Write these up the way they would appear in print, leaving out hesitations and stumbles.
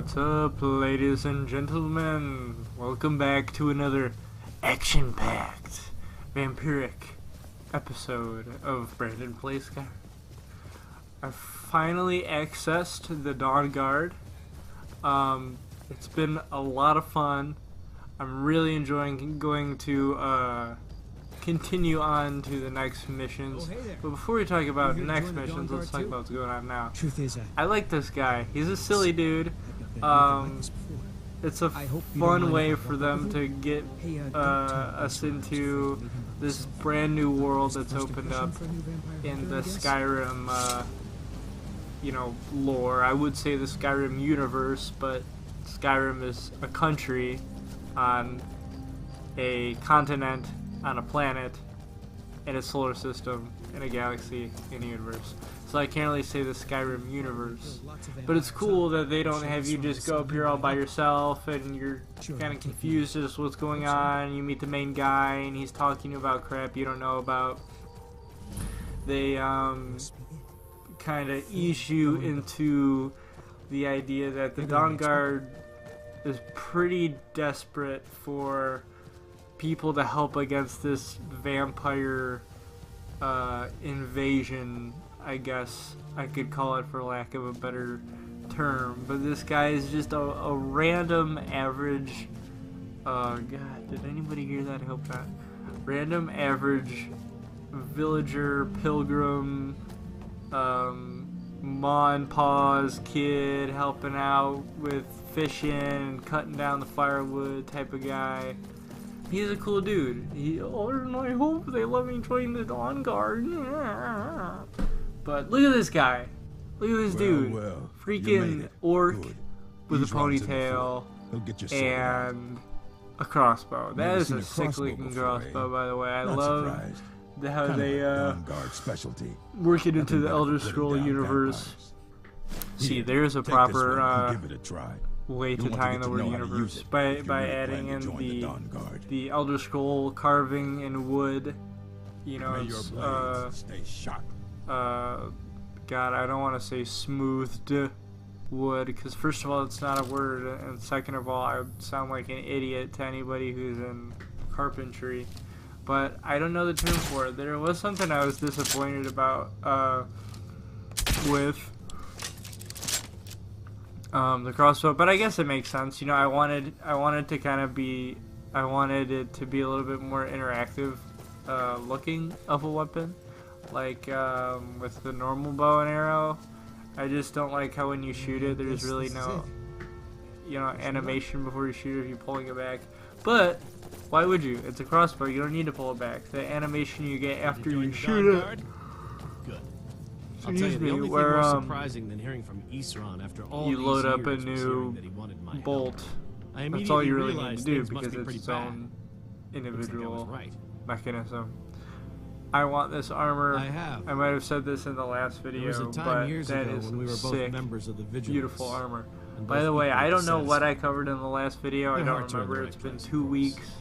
What's up, ladies and gentlemen? Welcome back to another action-packed, vampiric episode of Branden Plays Skyrim. I've finally accessed the Dawnguard. It's been a lot of fun. I'm really enjoying going to continue on to the next missions. But before we talk about next missions, let's talk about what's going on now. Truth is, I like this guy. He's a silly dude. It's a fun way for them to get us into this brand new world that's opened up in the Skyrim, lore. I would say the Skyrim universe, but Skyrim is a country on a continent, on a planet, in a solar system, in a galaxy, in a universe. So I can't really say the Skyrim universe. But it's cool that they don't have you just go up here all by yourself and you're kind of confused as to what's going on. You meet the main guy and he's talking about crap you don't know about. They kind of ease you into the idea that the Dawnguard is pretty desperate for people to help against this vampire invasion, I guess I could call it for lack of a better term. But this guy is just a random average, God, did anybody hear that? I hope not. Random average villager, pilgrim, ma and pa's kid helping out with fishing and cutting down the firewood type of guy. He's a cool dude. I hope they let me join the Dawnguard. But look at this guy. Look at this dude. Freaking orc with a ponytail and a crossbow. That is a sick looking crossbow, by the way. I love how they work it into the Elder Scroll universe. See, there's a proper way to tie in the word universe by adding in the Elder Scroll carving in wood. You know, it's God, I don't want to say smoothed wood, because first of all, it's not a word, and second of all, I would sound like an idiot to anybody who's in carpentry. But I don't know the term for it. There was something I was disappointed about with the crossbow, but I guess it makes sense. You know, I wanted it to be a little bit more interactive looking of a weapon, like with the normal bow and arrow. I just don't like how when you shoot it, there's really no, animation before you shoot it if you're pulling it back. But why would you? It's a crossbow. You don't need to pull it back. The animation you get after you shoot it. I'll tell you, the only thing more surprising than hearing from Isran after all you these load up a years was new hearing that he wanted my bolt. help. That's all you really need to do things must because be pretty it's its bad. own individual right. mechanism. I want this armor. I might have said this in the last video, There was a time but years that ago is when we were both sick, members of the Vigilance, beautiful armor. and By both the way, equally I don't know what I satisfied. covered in the last video. I Your don't hearts are in the remember. right It's been place, 2 of course. weeks.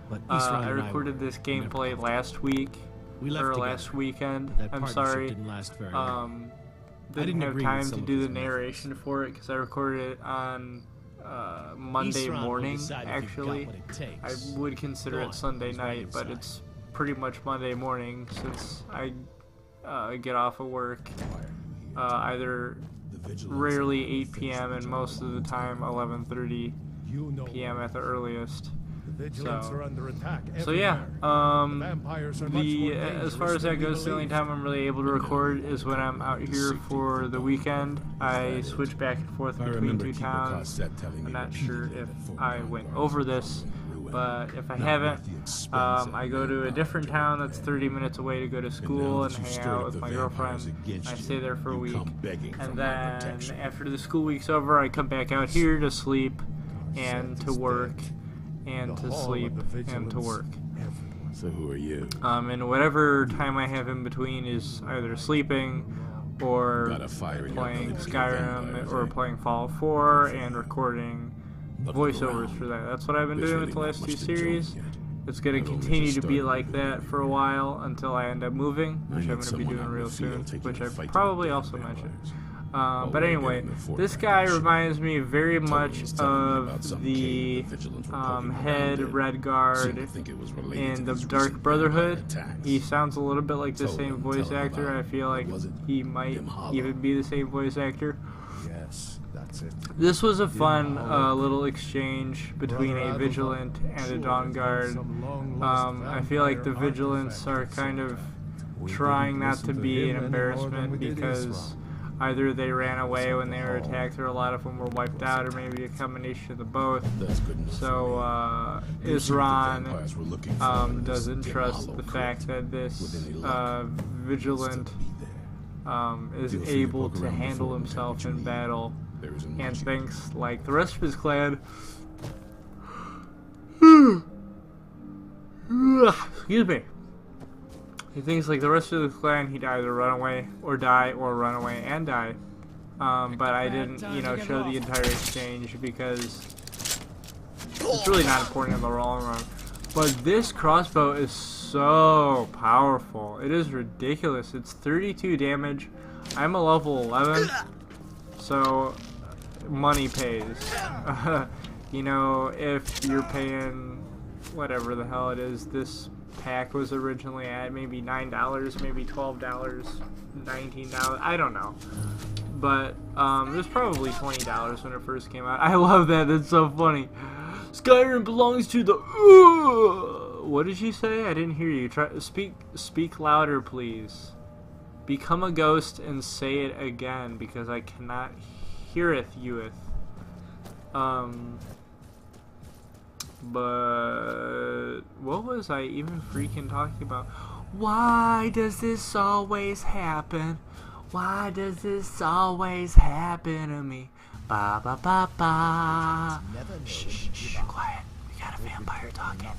But I Isran and recorded this were never gameplay close. last week, We left or together. last weekend. That I'm partnership sorry. didn't last very long. Didn't didn't have agree with time some to of do his the narration for it because I recorded it on Monday Isran will morning. decide if you've Actually, got what it I takes. would consider Go it on, Sunday he's right night, but inside. it's pretty much Monday morning since I get off of work either rarely 8 p.m. and most of the time 11:30 p.m. at the earliest. So yeah, as far as that goes, the only time I'm really able to record is when I'm out here for the weekend. I switch back and forth between two towns. I'm not sure if I went over this, but if I haven't, I go to a different town that's 30 minutes away to go to school and hang out with my girlfriend. I stay there for a week, and then after the school week's over, I come back out here to sleep and to work and to sleep and to work. So who are you? And whatever time I have in between is either sleeping or playing Skyrim or playing Fallout 4 and recording voiceovers for that. That's what I've been doing with the last two series. It's going to continue to be like that for a while until I end up moving, which I'm going to be doing real soon, which I probably also mentioned. But anyway, this guy reminds me very much of the head Red Guard in the Dark Brotherhood. He sounds a little bit like the same voice actor. I feel like he might even be the same voice actor. Yes, that's it. This was a fun little exchange between a Vigilant and a Dawnguard. I feel like the Vigilants are kind of trying not to be an embarrassment because either they ran away when they were attacked, or a lot of them were wiped out, or maybe a combination of the both. So Isran doesn't trust the fact that this Vigilant is able to handle himself in battle, and thinks, like the rest of his clan, excuse me, he thinks like the rest of the clan he'd either run away or die, or run away and die. But I didn't, show the entire exchange because it's really not important in the long run. But this crossbow is so powerful. It is ridiculous. It's 32 damage. I'm a level 11, so money pays. If you're paying whatever the hell it is, this pack was originally at maybe $9, maybe $12, $19, I don't know. But it was probably $20 when it first came out. I love that. That's so funny. Skyrim belongs to the. What did you say? I didn't hear you. Speak louder, please. Become a ghost and say it again, because I cannot heareth youeth. But what was I even freaking talking about? Why does this always happen? Why does this always happen to me? Ba ba ba ba. Shh, shh, shh, quiet. We got a vampire talking.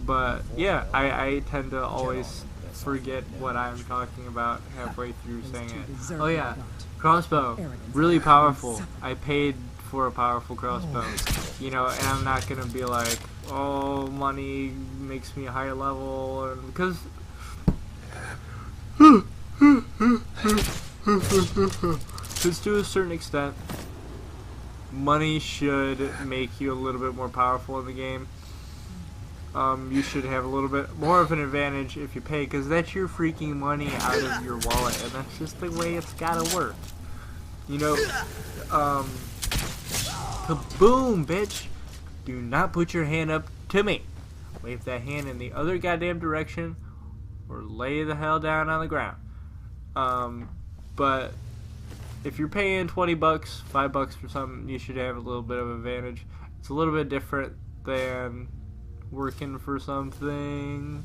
But yeah, I tend to always forget what I'm talking about halfway through saying it. Oh yeah, crossbow, really powerful. I paid for a powerful crossbow, and I'm not gonna be like, oh, money makes me a higher level, because to a certain extent, money should make you a little bit more powerful in the game. You should have a little bit more of an advantage if you pay, because that's your freaking money out of your wallet, and that's just the way it's gotta work. Kaboom, bitch! Do not put your hand up to me. Wave that hand in the other goddamn direction, or lay the hell down on the ground. But if you're paying $20, $5 for something, you should have a little bit of advantage. It's a little bit different than working for something,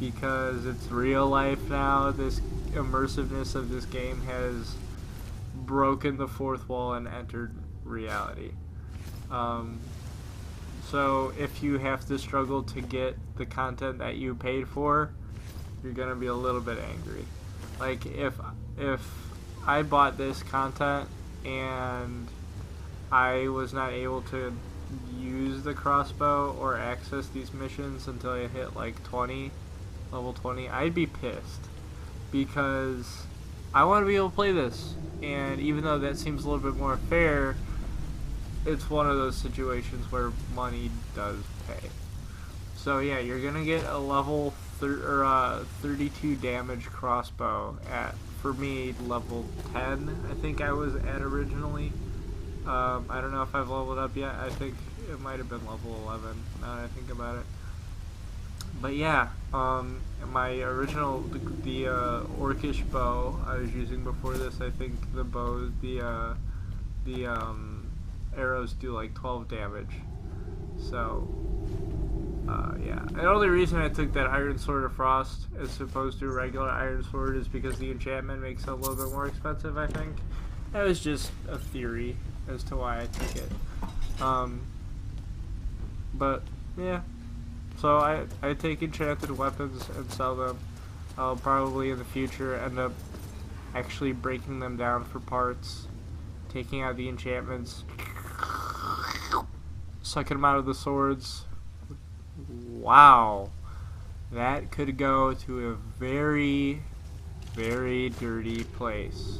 because it's real life now. This immersiveness of this game has broken the fourth wall and entered reality. So if you have to struggle to get the content that you paid for, you're gonna be a little bit angry. Like if I bought this content and I was not able to use the crossbow or access these missions until I hit like level 20, I'd be pissed, because I want to be able to play this, and even though that seems a little bit more fair, it's one of those situations where money does pay. So yeah, you're gonna get a level 32 damage crossbow at, for me, level 10 I think I was at originally. I don't know if I've leveled up yet. I think it might have been level 11 now that I think about it. But yeah, my original, the orcish bow I was using before this, I think the bow, the arrows do like 12 damage. So yeah, the only reason I took that Iron Sword of Frost as opposed to a regular Iron Sword is because the enchantment makes it a little bit more expensive, I think. That was just a theory as to why I took it. But yeah, so I take enchanted weapons and sell them. I'll probably in the future end up actually breaking them down for parts, taking out the enchantments, sucking them out of the swords. Wow, that could go to a very, very dirty place.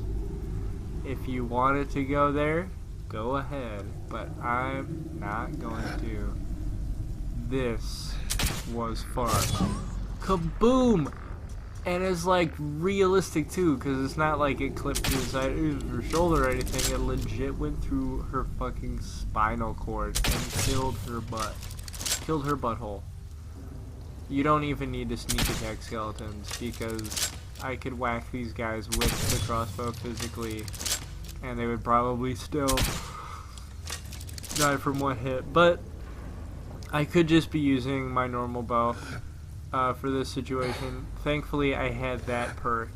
If you wanted to go there, go ahead, but I'm not going to. This was fun. Kaboom! And it's like realistic too, because it's not like it clipped through the side of her shoulder or anything. It legit went through her fucking spinal cord and killed her butt. Killed her butthole. You don't even need to sneak attack skeletons, because I could whack these guys with the crossbow physically and they would probably still die from one hit. But I could just be using my normal bow for this situation. Thankfully, I had that perk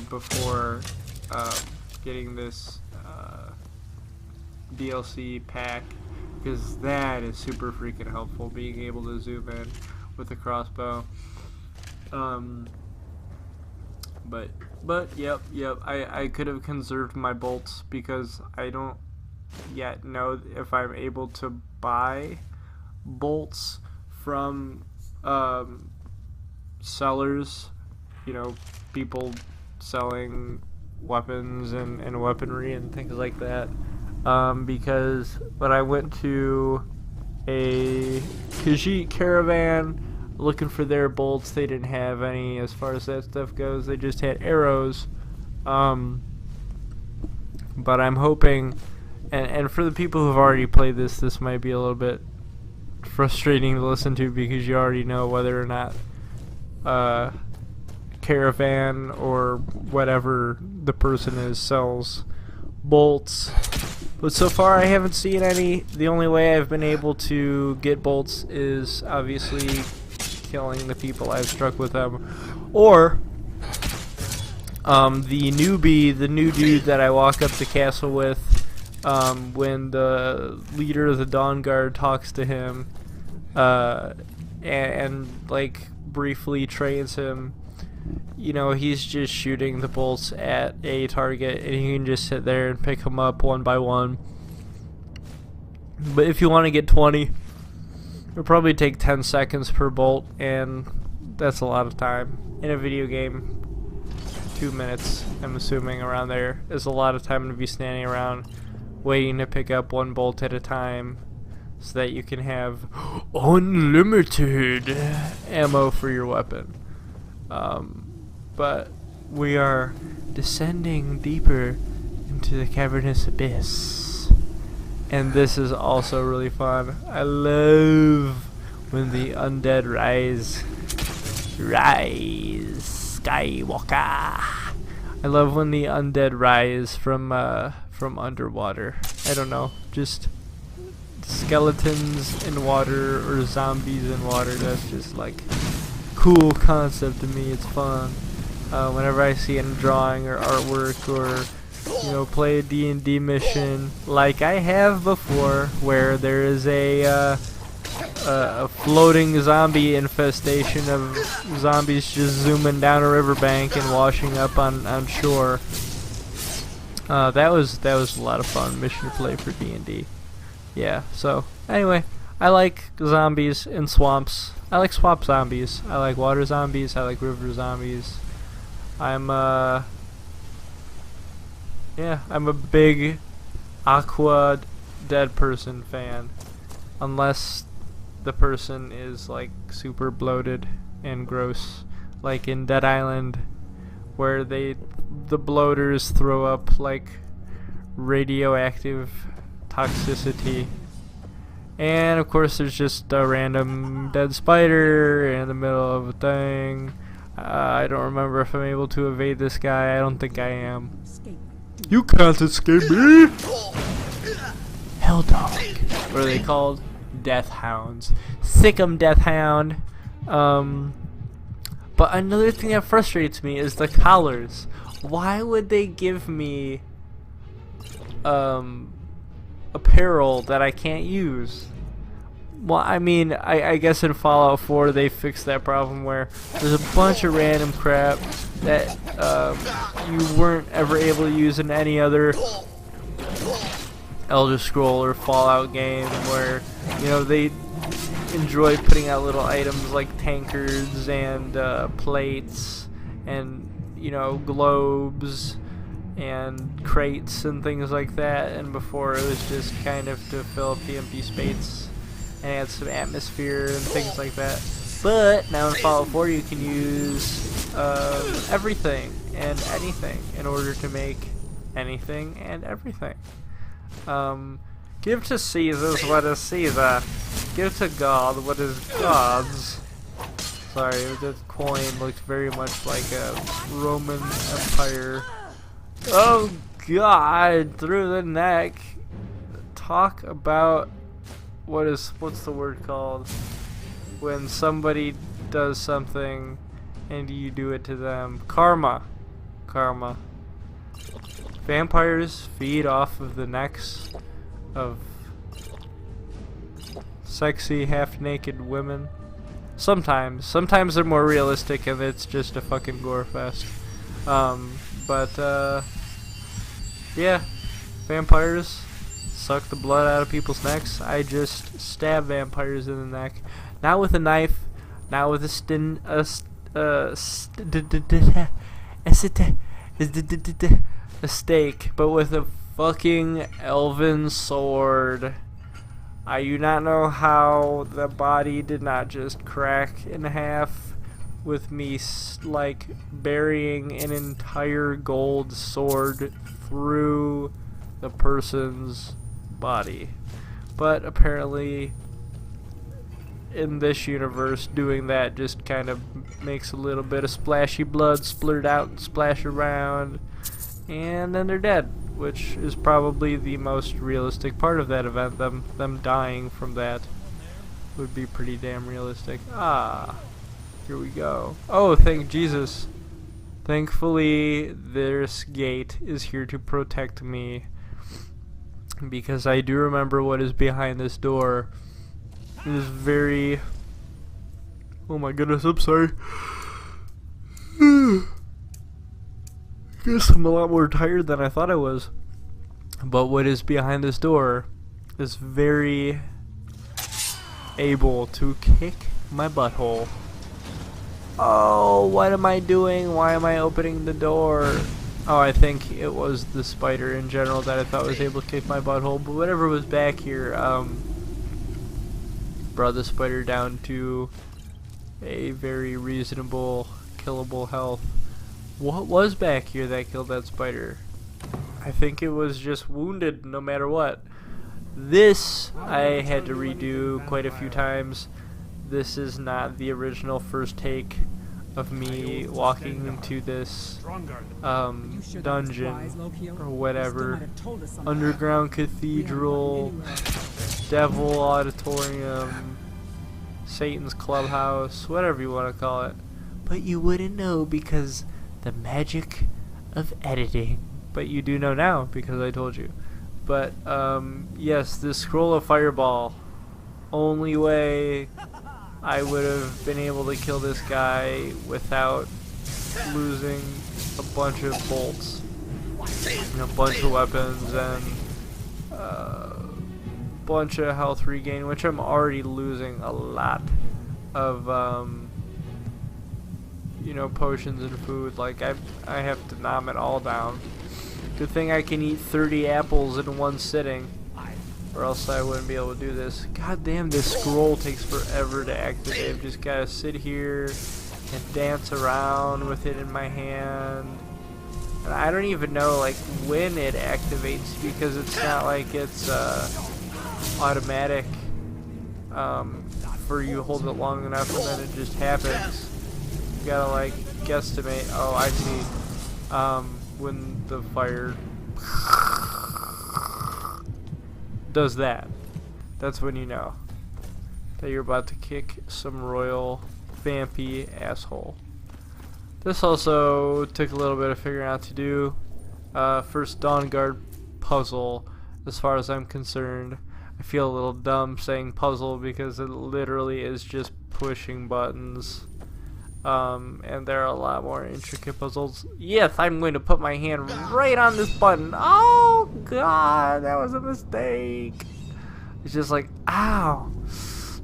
before getting this DLC pack, because that is super freaking helpful, being able to zoom in with the crossbow. But yep, I could have conserved my bolts, because I don't yet know if I'm able to buy bolts from sellers, you know, people selling weapons and weaponry and things like that, because when I went to a Khajiit caravan looking for their bolts, they didn't have any as far as that stuff goes. They just had arrows. But I'm hoping, and for the people who've already played this might be a little bit frustrating to listen to, because you already know whether or not caravan or whatever the person is sells bolts. But so far I haven't seen any. The only way I've been able to get bolts is obviously killing the people I've struck with them, or the newbie, the new dude that I walk up the castle with, when the leader of the Dawnguard talks to him and like briefly trains him. You know, he's just shooting the bolts at a target, and you can just sit there and pick them up one by one. But if you want to get 20, it'll probably take 10 seconds per bolt, and that's a lot of time. In a video game, 2 minutes, I'm assuming, around there, is a lot of time to be standing around waiting to pick up one bolt at a time, so that you can have unlimited ammo for your weapon. But we are descending deeper into the cavernous abyss, and this is also really fun. I love when the undead rise Skywalker. I love when the undead rise from underwater. I don't know, just skeletons in water or zombies in water. That's just like cool concept to me. It's fun. Whenever I see a drawing or artwork, or you know, play a D&D mission like I have before, where there is a floating zombie infestation of zombies just zooming down a riverbank and washing up on shore. That was a lot of fun mission to play for D&D. Yeah. So anyway, I like zombies in swamps. I like swamp zombies. I like water zombies. I like river zombies. I'm a big Aqua Dead Person fan, unless the person is like super bloated and gross, like in Dead Island, where the bloaters throw up like radioactive toxicity. And of course there's just a random dead spider in the middle of a thing. I don't remember if I'm able to evade this guy. I don't think I am. You can't escape me! Hell dog. What are they called? Death hounds. Sick 'em, death hound. But another thing that frustrates me is the collars. Why would they give me apparel that I can't use? Well, I mean, I guess in Fallout 4 they fixed that problem where there's a bunch of random crap that you weren't ever able to use in any other Elder Scroll or Fallout game, where, you know, they enjoy putting out little items like tankards and plates and, you know, globes and crates and things like that. And before it was just kind of to fill up the empty space and add some atmosphere and things like that. But now in Fallout 4 you can use everything and anything in order to make anything and everything. Give to Caesar what is Caesar. Give to God what is God's. Sorry, the coin looked very much like a Roman Empire. Oh God, through the neck. Talk about what's the word called? When somebody does something and you do it to them. Karma. Karma. Vampires feed off of the necks of sexy half-naked women. Sometimes they're more realistic and it's just a fucking gore fest. Yeah, vampires suck the blood out of people's necks. I just stab vampires in the neck, not with a knife, not with a stake, but with a fucking elven sword. I do not know how the body did not just crack in half with me like burying an entire gold sword through the person's body. But apparently in this universe doing that just kind of makes a little bit of splashy blood splurt out and splash around, and then they're dead, which is probably the most realistic part of that event. Them dying from that would be pretty damn realistic. Ah, here we go. Oh, thank Jesus. Thankfully, this gate is here to protect me, because I do remember what is behind this door. It is very... Oh my goodness, I'm sorry. I guess I'm a lot more tired than I thought I was. But what is behind this door is very able to kick my butthole. Oh, what am I doing? Why am I opening the door? Oh, I think it was the spider in general that I thought was able to kick my butthole. But whatever was back here, brought the spider down to a very reasonable, killable health. What was back here that killed that spider? I think it was just wounded no matter what. This I had to redo quite a few times. This is not the original first take of me walking into this dungeon or whatever. Underground cathedral, devil auditorium, Satan's clubhouse, whatever you want to call it. But you wouldn't know because the magic of editing. But you do know now because I told you. But yes, this scroll of fireball. Only way I would have been able to kill this guy without losing a bunch of bolts and a bunch of weapons and a bunch of health regain, which I'm already losing a lot of you know, potions and food. Like I have to nom it all down. Good thing I can eat 30 apples in one sitting, or else I wouldn't be able to do this. God damn, this scroll takes forever to activate. I've just gotta sit here and dance around with it in my hand. And I don't even know like when it activates, because it's not like it's automatic for you hold it long enough and then it just happens. You gotta like guesstimate. Oh, I see. When the fire does that, that's when you know that you're about to kick some royal vampy asshole. This also took a little bit of figuring out to do. First Dawnguard puzzle, as far as I'm concerned. I feel a little dumb saying puzzle because it literally is just pushing buttons. And there are a lot more intricate puzzles. Yes, I'm going to put my hand right on this button. Oh god, that was a mistake. It's just like, ow.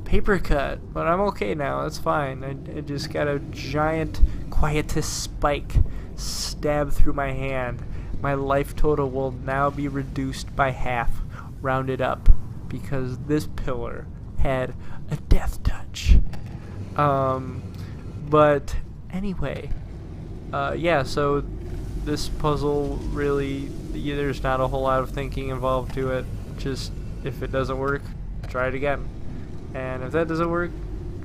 paper cut, but I'm okay now. That's fine. I just got a giant quietus spike stabbed through my hand. My life total will now be reduced by half, rounded up, because this pillar had a death touch. But anyway, yeah, so this puzzle really, there's not a whole lot of thinking involved to it. Just, if it doesn't work, try it again. And if that doesn't work,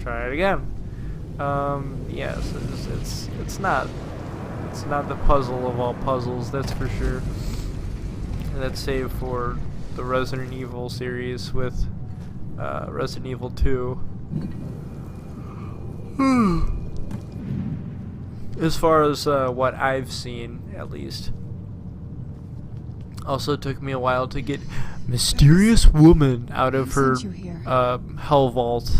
try it again. Yeah, so it's not the puzzle of all puzzles, that's for sure. And that's saved for the Resident Evil series with Resident Evil 2. As far as what I've seen, at least. Also took me a while to get Mysterious Woman out of her hell vault.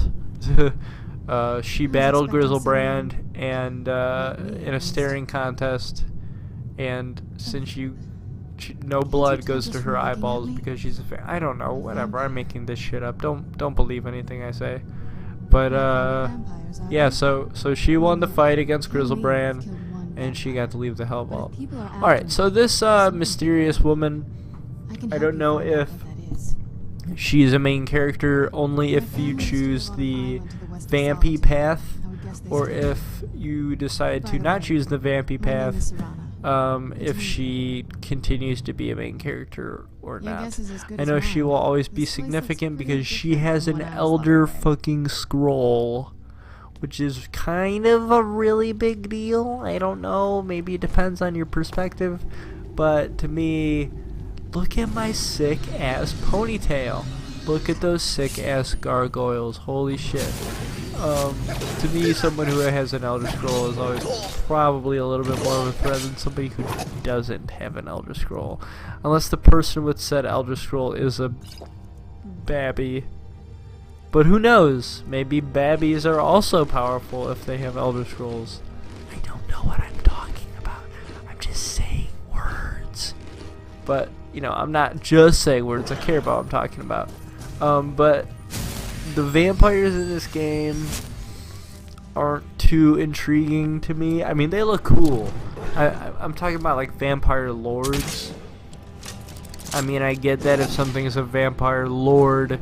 She battled Grizzlebrand and in a staring contest, and since no blood goes to her eyeballs because she's a fan. I don't know, whatever. I'm making this shit up. Don't believe anything I say. But yeah, so she won the fight against Grizzlebrand, and she got to leave the Hell Vault. Alright, so this Mysterious Woman, I don't know if she's a main character only if you choose the Vampy path, or if you decide to not choose the Vampy path, if she continues to be a main character or not. I know she will always be significant because she has an Elder fucking Scroll, which is kind of a really big deal. I don't know, maybe it depends on your perspective, but to me, look at my sick ass ponytail. Look at those sick ass gargoyles. Holy shit. To me, someone who has an Elder Scroll is always probably a little bit more of a threat than somebody who doesn't have an Elder Scroll. Unless the person with said Elder Scroll is a babby. But who knows? Maybe babbies are also powerful if they have Elder Scrolls. I don't know what I'm talking about. I'm just saying words. But, you know, I'm not just saying words. I care about what I'm talking about. But the vampires in this game aren't too intriguing to me. I mean, they look cool. I'm talking about like vampire lords. I mean, I get that if something is a vampire lord,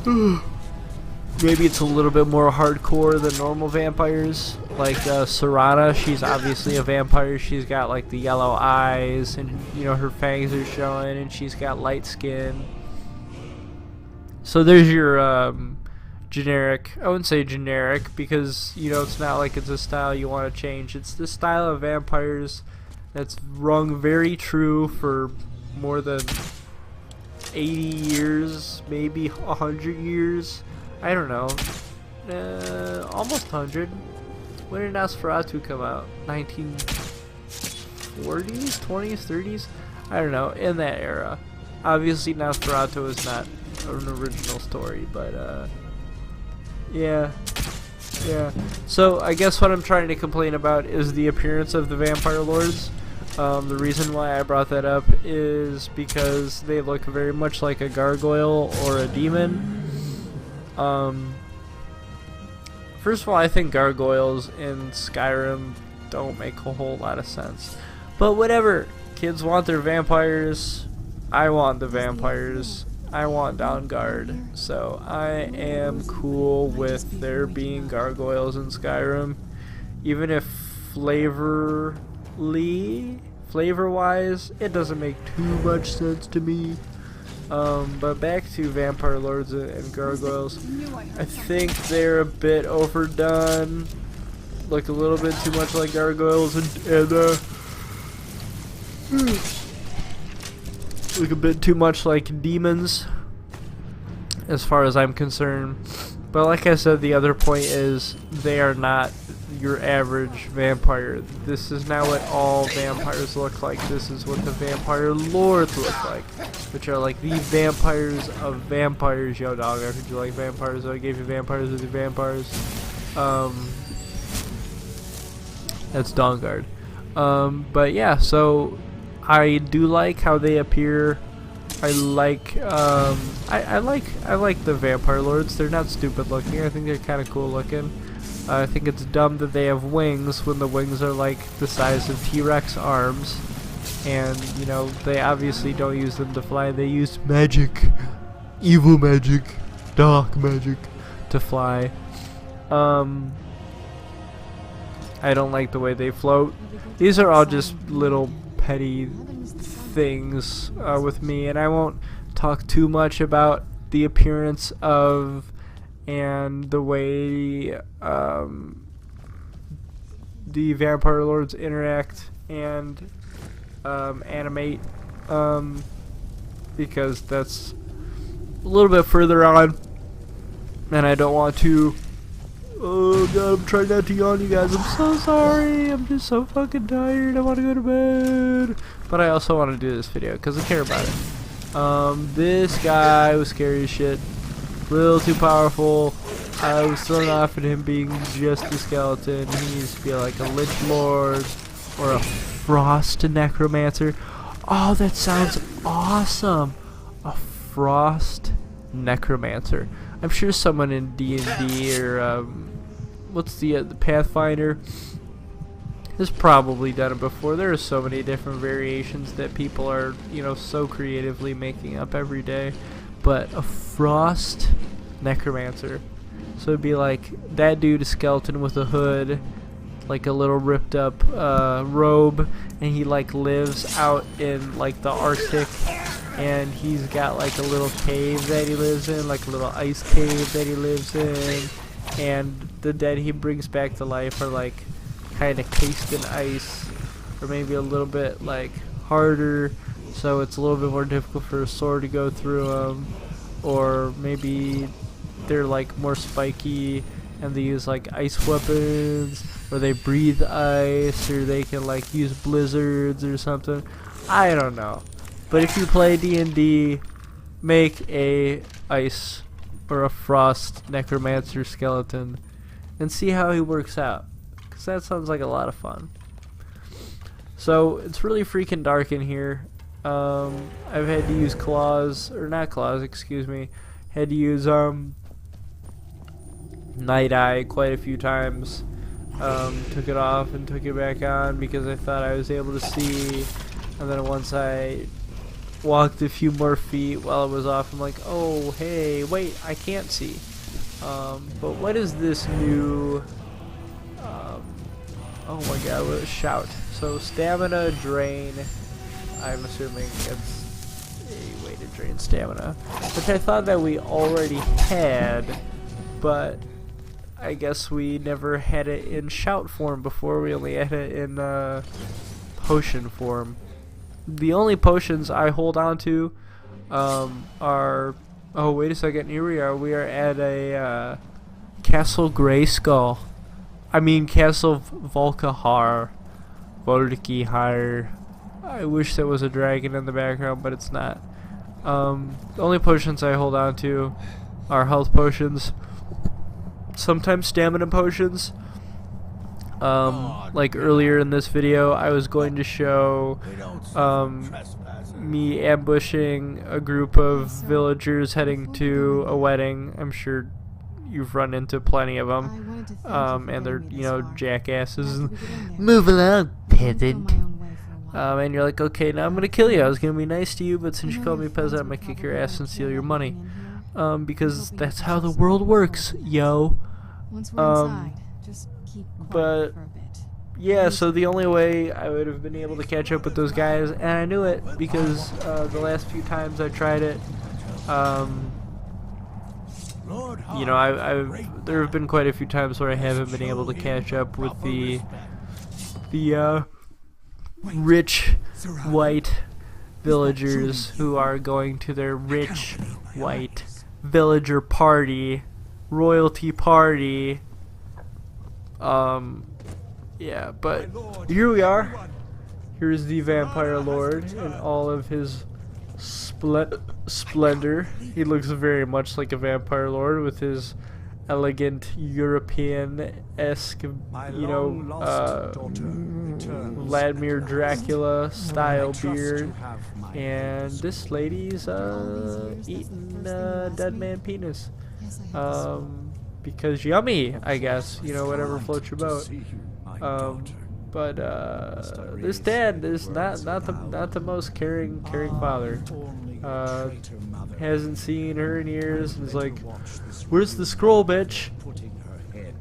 maybe it's a little bit more hardcore than normal vampires. Like Serana, she's obviously a vampire. She's got like the yellow eyes, and you know her fangs are showing, and she's got light skin. So there's your generic, I wouldn't say generic because, you know, it's not like it's a style you want to change. It's the style of vampires that's rung very true for more than 80 years, maybe 100 years. I don't know. Almost 100. When did Nosferatu come out? 1940s, 20s, 30s? I don't know, in that era. Obviously Nosferatu is not an original story, but yeah. So I guess what I'm trying to complain about is the appearance of the vampire lords. The reason why I brought that up is because they look very much like a gargoyle or a demon. First of all, I think gargoyles in Skyrim don't make a whole lot of sense, but whatever. Kids want their vampires. I want the vampires. I want Dawnguard, so I am cool with there being gargoyles in Skyrim, even if flavor-wise, it doesn't make too much sense to me. But back to vampire lords and gargoyles, I think they're a bit overdone, look a little bit too much like gargoyles, and look a bit too much like demons as far as I'm concerned. But like I said, the other point is they are not your average vampire. This is not what all vampires look like. This is what the vampire lords look like, which are like the vampires of vampires. Yo dog, I heard you like vampires, so I gave you vampires with your vampires. That's Dawnguard. But yeah, so I do like how they appear I like I like the vampire lords. They're not stupid looking. I think they're kind of cool looking. I think it's dumb that they have wings when the wings are like the size of T-Rex arms, and you know they obviously don't use them to fly. They use magic, evil magic, dark magic to fly. I don't like the way they float. These are all just little petty things with me, and I won't talk too much about the appearance of and the way the vampire lords interact and animate, because that's a little bit further on, and I don't want to. Oh god, I'm trying not to yawn, you guys. I'm so sorry. I'm just so fucking tired. I want to go to bed. But I also want to do this video because I care about it. This guy was scary as shit. A little too powerful. I was thrown off at him being just a skeleton. He needs to be like a Lich Lord or a Frost Necromancer. Oh, that sounds awesome. A Frost Necromancer. I'm sure someone in D&D or what's the Pathfinder has probably done it before. There are so many different variations that people are, you know, so creatively making up every day. But a Frost Necromancer. So it'd be like that dude, a skeleton with a hood, like a little ripped up robe, and he like lives out in like the Arctic, and he's got like a little cave that he lives in, like a little ice cave that he lives in, and the dead he brings back to life are like kind of cased in ice, or maybe a little bit like harder, so it's a little bit more difficult for a sword to go through them, or maybe they're like more spiky and they use like ice weapons, or they breathe ice, or they can like use blizzards or something. I don't know. But if you play D&D, make a ice or a frost necromancer skeleton and see how he works out, because that sounds like a lot of fun. So it's really freaking dark in here. I've had to use claws, or not claws, excuse me. Had to use night eye quite a few times. Took it off and took it back on because I thought I was able to see, and then once I walked a few more feet while it was off, I'm like, oh hey, wait, I can't see. But what is this new oh my god, what a shout. So stamina drain, I'm assuming it's a way to drain stamina, which I thought that we already had, but I guess we never had it in shout form before. We only had it in potion form. The only potions I hold on to are... Oh, wait a second. Here we are. We are at a Castle Grayskull. I mean, Castle Volkihar. Volkihar. I wish there was a dragon in the background, but it's not. The only potions I hold on to are health potions. Sometimes stamina potions. Like earlier in this video, I was going to show me ambushing a group of villagers heading to a wedding. I'm sure you've run into plenty of them, and they're, you know, jackasses. Move along, peasant. And you're like, okay, now I'm gonna kill you. I was gonna be nice to you, but since you called me peasant, I'm gonna kick your ass and steal your money. Because that's how the world works, yo. Once we're inside, just keep quiet for a bit. Yeah, so the only way I would have been able to catch up with those guys, and I knew it because the last few times I tried it, you know, there have been quite a few times where I haven't been able to catch up with the rich white villagers who are going to their rich white villager party, royalty party. Yeah, but here we are. Here's the vampire lord in all of his splendor. He looks very much like a vampire lord with his elegant European-esque, you know, Vladimir Dracula style beard, and this lady's eating dead man penis. Yes, I have to Because yummy, I guess, you know, whatever floats your boat. But this dad is not the most caring father. Hasn't seen her in years, and is like, "Where's the scroll, bitch?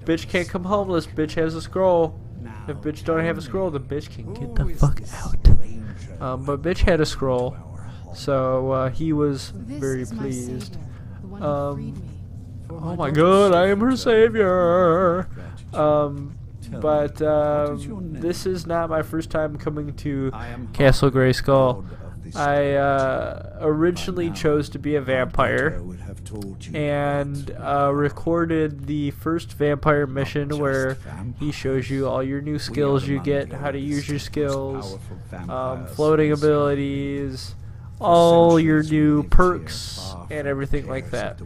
Bitch can't come homeless. Bitch has a scroll. If bitch don't have a scroll, the bitch can get the fuck out." But bitch had a scroll, so he was very pleased. Oh my god, I am her savior. But this is not my first time coming to Castle Grayskull. I originally chose to be a vampire and recorded the first vampire mission where he shows you all your new skills you get, how to use your skills, floating abilities, all your new perks, and everything like that.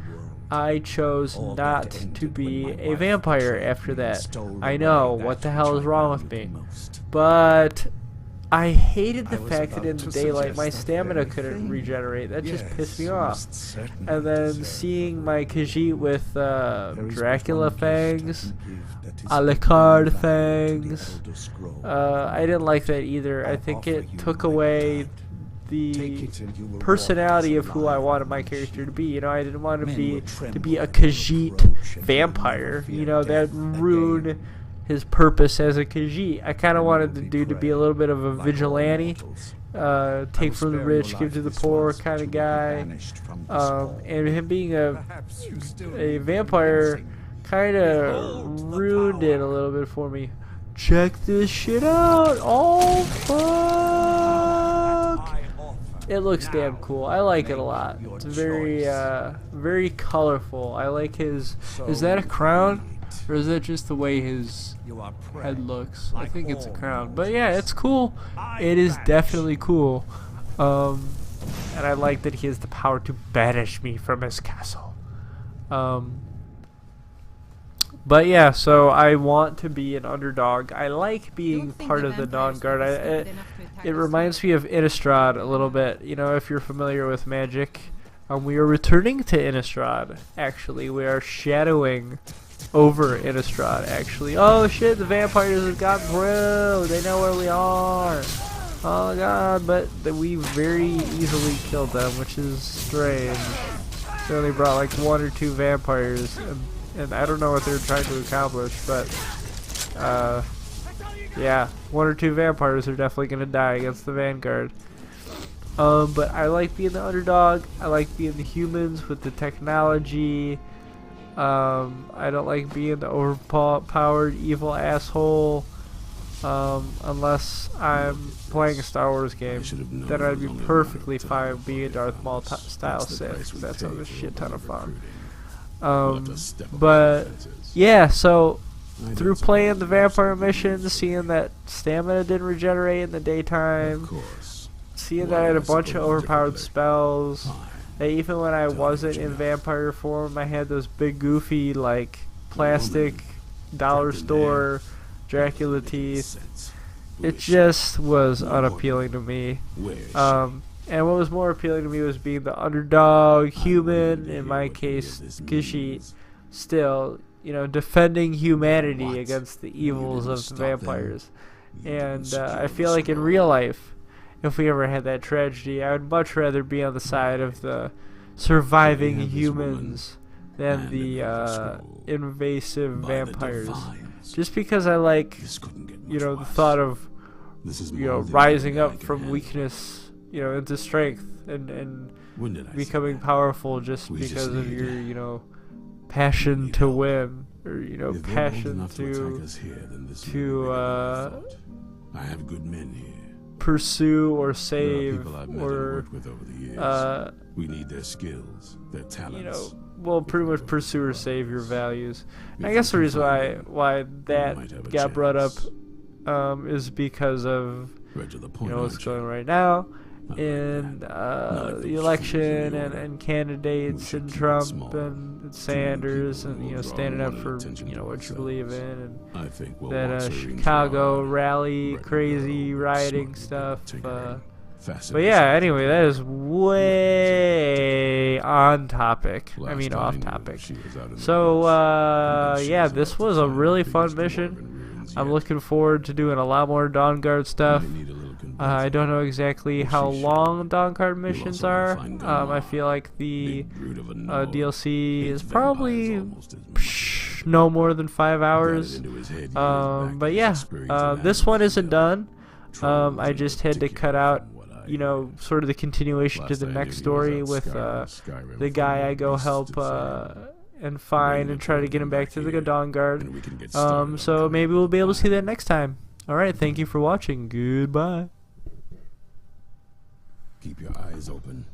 I chose not to be a vampire after that. I know, what the hell is wrong with me? But I hated the fact that in the daylight my stamina couldn't regenerate. That just pissed me off. And then seeing my Khajiit with Dracula fangs, Alucard fangs, I didn't like that either. I think it took away the personality of who I wanted my character to be. You know, I didn't want to be a Khajiit vampire. You know, that ruined his purpose as a Khajiit. I kind of wanted the dude to be a little bit of a vigilante, take from the rich, give to the poor kind of guy. And him being a vampire kind of ruined it a little bit for me. Check this shit out! Oh fuck! It looks damn cool. I like it a lot. It's very, very colorful. I like his... Is that a crown? Or is that just the way his head looks? I think it's a crown. But yeah, it's cool. It is definitely cool. And I like that he has the power to banish me from his castle. But yeah, so I want to be an underdog. I like being part of the Dawnguard. It reminds me of Innistrad a little bit. You know, if you're familiar with Magic. We are returning to Innistrad, actually. We are shadowing over Innistrad, actually. Oh shit, the vampires have gotten through. They know where we are. Oh god, but we very easily killed them, which is strange. They only brought like 1 or 2 vampires, and I don't know what they're trying to accomplish, but yeah, 1 or 2 vampires are definitely gonna die against the Vanguard. But I like being the underdog. I like being the humans with the technology. I don't like being the overpowered evil asshole. Unless I'm playing a Star Wars game, then I'd be perfectly fine being a Darth Maul style Sith. That sounds a shit ton of fun. But yeah, so through playing the vampire missions, seeing that stamina didn't regenerate in the daytime, seeing that I had a bunch of overpowered spells, that even when I wasn't in vampire form, I had those big goofy like plastic dollar store Dracula teeth. It just was unappealing to me. And what was more appealing to me was being the underdog human, in my case Khajiit, still, you know, defending humanity against the evils of the vampires. And I feel like in real life, if we ever had that tragedy, I would much rather be on the side of the surviving humans than the invasive vampires. Just because I like, you know, the thought of, you know, rising up from weakness, you know, into strength, and becoming powerful just because of your, you know, passion to win, or, you know, passion to I have good men here. Pursue or save, or we need their skills, their talents. You know, well, pretty much pursue or save your values. And I guess the reason why that got brought up is because of, you know, what's going on right now, in the election and candidates and Trump and Sanders and, you know, standing up for, you know, what you believe in, and that Chicago rally, crazy rioting stuff. But yeah, anyway, that is way on topic. I mean, off topic. So yeah, this was a really fun mission. I'm looking forward to doing a lot more Dawnguard stuff. I don't know exactly how long Dawnguard missions are. I feel like the DLC is probably no more than 5 hours. But yeah, this one isn't done. I just had to cut out, you know, sort of the continuation to the next story with the guy I go help and find and try to get him back to the Dawnguard. So maybe we'll be able to see that next time. Alright, thank you for watching. Goodbye. Keep your eyes open.